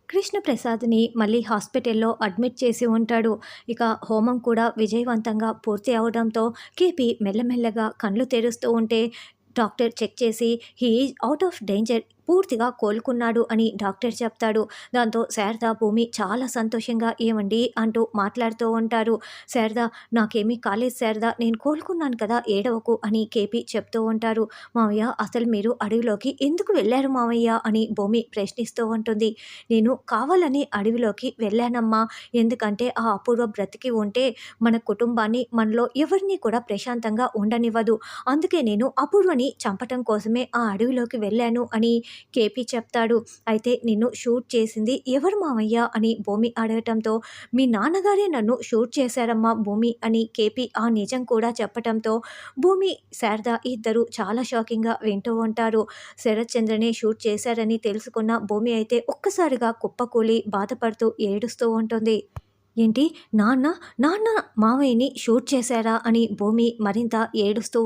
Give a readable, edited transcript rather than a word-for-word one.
కృష్ణప్రసాద్‌ని మళ్ళీ హాస్పిటల్‌లో అడ్మిట్ చేసి ఉంటాడు. ఇక హోమం కూడా విజయవంతంగా పూర్తి అవ్వడంతో కేపీ మెల్లమెల్లగా కళ్ళు తెరుస్తూ ఉంటే డాక్టర్ చెక్ చేసి he is out of danger, పూర్తిగా కోలుకున్నాడు అని డాక్టర్ చెప్తాడు. దాంతో శారద, భూమి చాలా సంతోషంగా ఏవండీ అంటూ మాట్లాడుతూ ఉంటారు. శారద, నాకేమీ కాలేదు శారద, నేను కోలుకున్నాను కదా, ఏడవకు అని కేపీ చెప్తూ ఉంటారు. మావయ్య, అసలు మీరు అడవిలోకి ఎందుకు వెళ్లారు మావయ్య అని భూమి ప్రశ్నిస్తూ ఉంటుంది. నేను కావాలని అడవిలోకి వెళ్ళానమ్మా. ఎందుకంటే ఆ అపూర్వ బ్రతికి ఉంటే మన కుటుంబాన్ని, మనలో ఎవరిని కూడా ప్రశాంతంగా ఉండనివ్వదు. అందుకే నేను అపూర్వని చంపటం కోసమే ఆ అడవిలోకి వెళ్ళాను అని కేపీ చెప్తాడు. అయితే నిన్ను షూట్ చేసింది ఎవరు మావయ్య అని భూమి అడగటంతో, మీ నాన్నగారే నన్ను షూట్ చేశారమ్మా భూమి అని కేపీ ఆ నిజం కూడా చెప్పటంతో భూమి, శారద ఇద్దరు చాలా షాకింగ్గా వింటూ ఉంటారు. శరత్ చంద్రనే షూట్ చేశారని తెలుసుకున్న భూమి అయితే ఒక్కసారిగా కుప్పకూలి బాధపడుతూ ఏడుస్తూ ఉంటుంది. ఏంటి, నాన్న నాన్న మావయ్యని షూట్ చేశారా అని భూమి మరింత ఏడుస్తూ